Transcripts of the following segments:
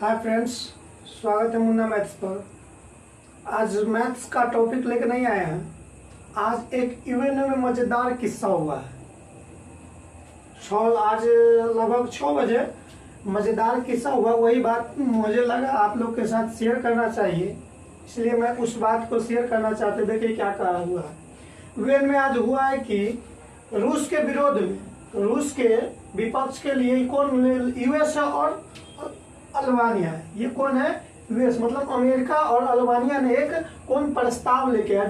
Hi friends, स्वागत है Munna maths पर। आज मैथ्स का टॉपिक लेकर नहीं आए हैं। आज एक यूएनओ में मज़ेदार किस्सा हुआ है। आज लगभग 6 बजे मज़ेदार किस्सा हुआ। वही बात मुझे लगा आप लोग के साथ शेयर करना चाहिए, इसलिए मैं उस बात को शेयर करना चाहते थे कि क्या कहा हुआ है। यूएन में आज हुआ है कि रूस के विरोध में, रूस के विपक्ष के लिए कौन, यूएस और अल्बानिया है। ये कौन है? यूएस मतलब अमेरिका और अल्बानिया ने एक कौन प्रस्ताव लेके आया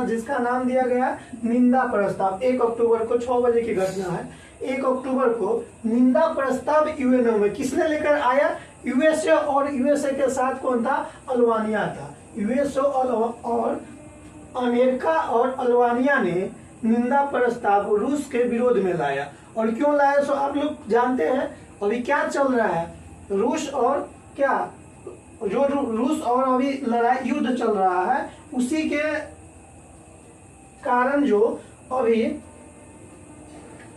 जिसका नाम दिया गया निंदा प्रस्ताव। 1 अक्टूबर को 6 बजे की घटना है। 1 अक्टूबर को निंदा प्रस्ताव यूएनओ में किसने लेकर आया? यूएसए, और यूएसए के साथ कौन था? अल्बानिया था। यूएसए और अमेरिका और अल्बानिया ने निंदा प्रस्ताव रूस के विरोध में लाया। और क्यों लाया सो आप लोग जानते हैं। अभी क्या चल रहा है, रूस और अभी लड़ाई युद्ध चल रहा है। उसी के कारण जो अभी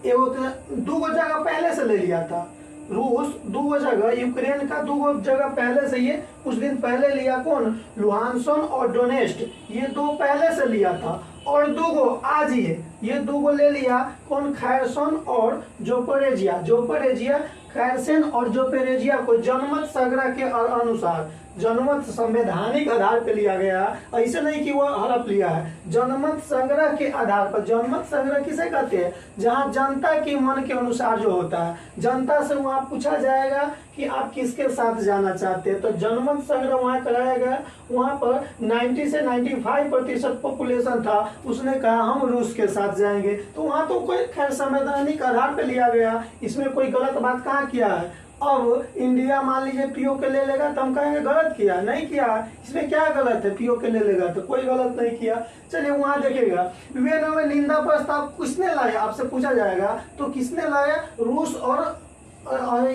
दो जगह पहले से ले लिया था रूस, 2 जगह यूक्रेन का 2 जगह पहले से, ये कुछ दिन पहले लिया। कौन? लुहानसन और डोनेस्ट, ये 2 पहले से लिया था। और 2 आज ही है, ये 2 ले लिया। कौन? खैरसन और जोपोरेजिया खैरसन और जोपोरेजिया को जनमत संग्रह के अनुसार, जनमत संवैधानिक आधार पर लिया गया। ऐसे नहीं कि वो हड़प लिया है, जनमत संग्रह के आधार पर। जनमत संग्रह किसे कहते हैं? जहां जनता के मन के अनुसार जो होता है, जनता से वहां पूछा जाएगा कि आप किसके साथ जाना चाहते हैं, तो जनमत संग्रह वहां कराया गया। वहां पर 90 से 95% पॉपुलेशन था, उसने कहा हम रूस के साथ जाएंगे। तो वहां तो कोई खैर संवैधानिक आधार पर लिया गया, इसमें कोई गलत बात कहाँ किया है। अब इंडिया मान लीजिए पीओके ले लेगा तो हम कहेंगे गलत किया, नहीं किया। इसमें क्या गलत है? पीओके ले लेगा तो कोई गलत नहीं किया। चलिए वहां देखेगा यूएनओ में निंदा प्रस्ताव किसने लाया, आपसे पूछा जाएगा तो किसने लाया? रूस और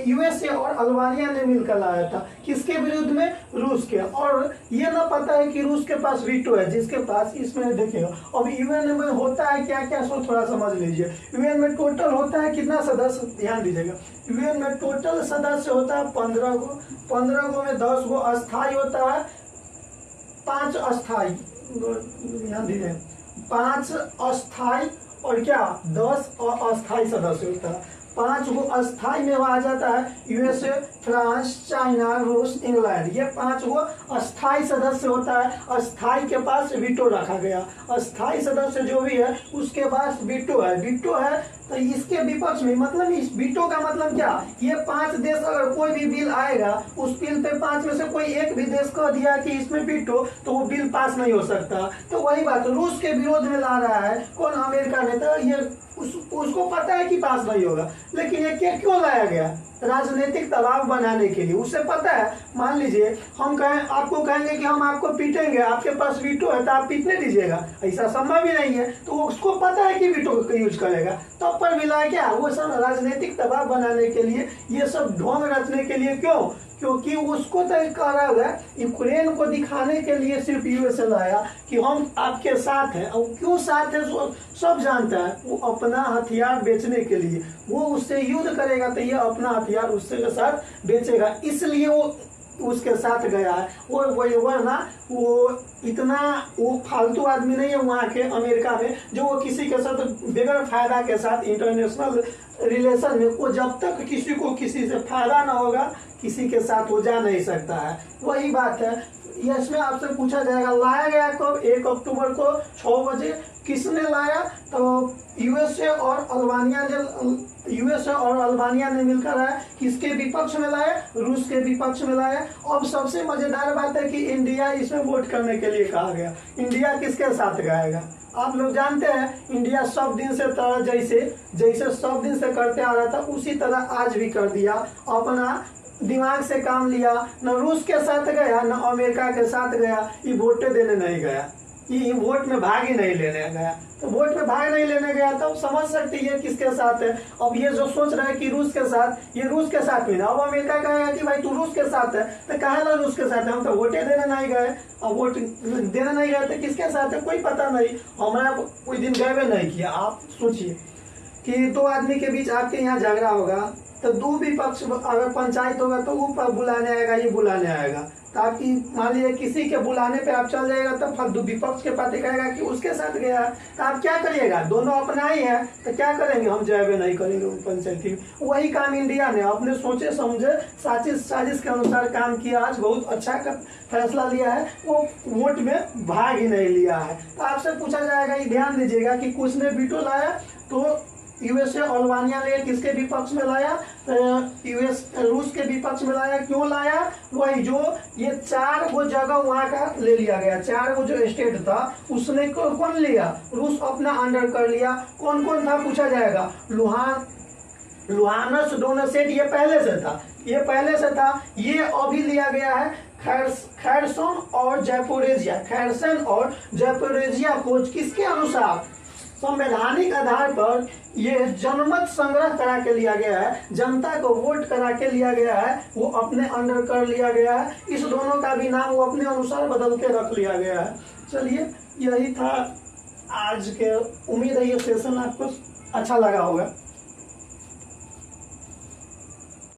यूएसए और अल्बानिया ने मिलकर लाया था। किसके विरुद्ध में? रूस के। और ये ना पता है कि रूस के पास वीटो है, जिसके पास, इसमें देखिएगा अब यूएन में होता है क्या क्या, सो थोड़ा समझ लीजिए। यूएन में टोटल होता है कितना सदस्य, ध्यान दीजिएगा। यूएन में टोटल सदस्य होता है 15 गो। 15 गो में 10 गो अस्थायी होता है, 5 अस्थायी, ध्यान दीजिए, 5 अस्थायी और क्या 10 अस्थायी सदस्य होता है। 5 गो अस्थायी में आ जाता है यूएसए, फ्रांस, चाइना, रूस, इंग्लैंड। ये 5 गो अस्थायी सदस्य होता है। अस्थायी के पास वीटो रखा गया। अस्थायी सदस्य जो भी है उसके पास वीटो है। वीटो है तो इसके विपक्ष में, मतलब इस वीटो का मतलब क्या? ये 5 देश अगर कोई भी बिल आएगा, उस बिल पे 5 में से कोई एक भी देश कह दिया कि इसमें वीटो, तो वो बिल पास नहीं हो सकता। तो वही बात रूस के विरोध में ला रहा है कौन? अमेरिका ने। तो ये उसको पता है कि पास नहीं होगा, लेकिन ये क्यों लाया गया? राजनीतिक दबाव बनाने के लिए। उसे पता है, मान लीजिए हम आपको कहेंगे कि हम आपको पीटेंगे, आपके पास वीटो है तो आप पीटने दीजिएगा, ऐसा संभव ही नहीं है। तो उसको पता है कि वीटो का यूज करेगा, तो पर मिला क्या? वो सब राजनीतिक दबाव बनाने के लिए, ये सब ढोंग रचने के लिए। क्यों? क्योंकि उसको तो कह रहा है, यूक्रेन को दिखाने के लिए सिर्फ यूएसए लाया कि हम आपके साथ हैं। और क्यों साथ है सब जानता है। वो अपना हथियार बेचने के लिए, वो उससे युद्ध करेगा तो ये अपना हथियार उससे के साथ बेचेगा, इसलिए वो उसके साथ गया है। वरना वो इतना फालतू आदमी नहीं है वहाँ के अमेरिका में, जो वो किसी के साथ बगैर फायदा के साथ इंटरनेशनल रिलेशन में, वो जब तक किसी को किसी से फायदा ना होगा, किसी के साथ वो जा नहीं सकता है। वही बात है। इसमें आपसे पूछा जाएगा लाया गया कब? 1 अक्टूबर को 6 बजे। किसने लाया? तो यूएसए और अल्बानिया ने मिलकर आया। किसके विपक्ष में लाया? रूस के विपक्ष में लाया। अब सबसे मजेदार बात है कि इंडिया इसमें वोट करने के लिए कहा गया। इंडिया किसके साथ गाएगा? आप लोग जानते हैं इंडिया सब दिन से जैसे सब दिन से करते आ रहा था, उसी तरह आज भी कर दिया। अपना दिमाग से काम लिया, न रूस के साथ गया न अमेरिका के साथ गया, ये वोटें देने नहीं गया, ये वोट में भाग ही नहीं लेने गया। तो वोट में भाग नहीं लेने गया तो समझ सकते हैं किसके साथ है। अब ये जो सोच रहा है कि रूस के साथ, ये रूस के साथ में। अब अमेरिका कहेगा कि भाई तू रूस के साथ है, तो कहे ना रूस के साथ है, हम तो वोटें देने नहीं गए। अब वोट देने नहीं गए तो किसके साथ है कोई पता नहीं, हमारा कोई दिन गए नहीं किया। आप सोचिए कि दो आदमी के बीच आपके यहाँ झगड़ा होगा, तो दो विपक्ष अगर पंचायत होगा तो वो बुलाने आएगा, ये बुलाने आएगा। तो आपकी मान लीजिए किसी के बुलाने पे आप चल जाएगा, तो फिर विपक्ष के पार्टी कहेगा कि उसके साथ गया, तो आप क्या करिएगा, दोनों अपना ही है, तो क्या करेंगे, हम जाएंगे नहीं करेंगे वो पंचायती। वही काम इंडिया ने अपने सोचे समझे साजिश के अनुसार काम किया, आज बहुत अच्छा फैसला लिया है, वो वोट में भाग ही नहीं लिया है। तो आपसे पूछा जाएगा, ये ध्यान दीजिएगा कि कुछ ने वीटो लाया, तो यूएसए अल्बानिया ने किसके विपक्ष में लाया, रूस के विपक्ष में लाया। क्यों लाया, वही जो ये 4 वो जगह वहां का ले लिया गया, 4 वो जो स्टेट था उसने कौन लिया, रूस अपना अंडर कर लिया। कौन कौन था पूछा जाएगा, लुहानस डोनेसेट ये पहले से था, ये अभी लिया गया है खैरसन और जैपोरेजिया को किसके अनुसार, संवैधानिक आधार पर ये जनमत संग्रह करा के लिया गया है, जनता को वोट करा के लिया गया है, वो अपने अंडर कर लिया गया है। इस दोनों का भी नाम वो अपने अनुसार बदल के रख लिया गया है। चलिए यही था आज के, उम्मीद है ये सेशन आपको अच्छा लगा होगा।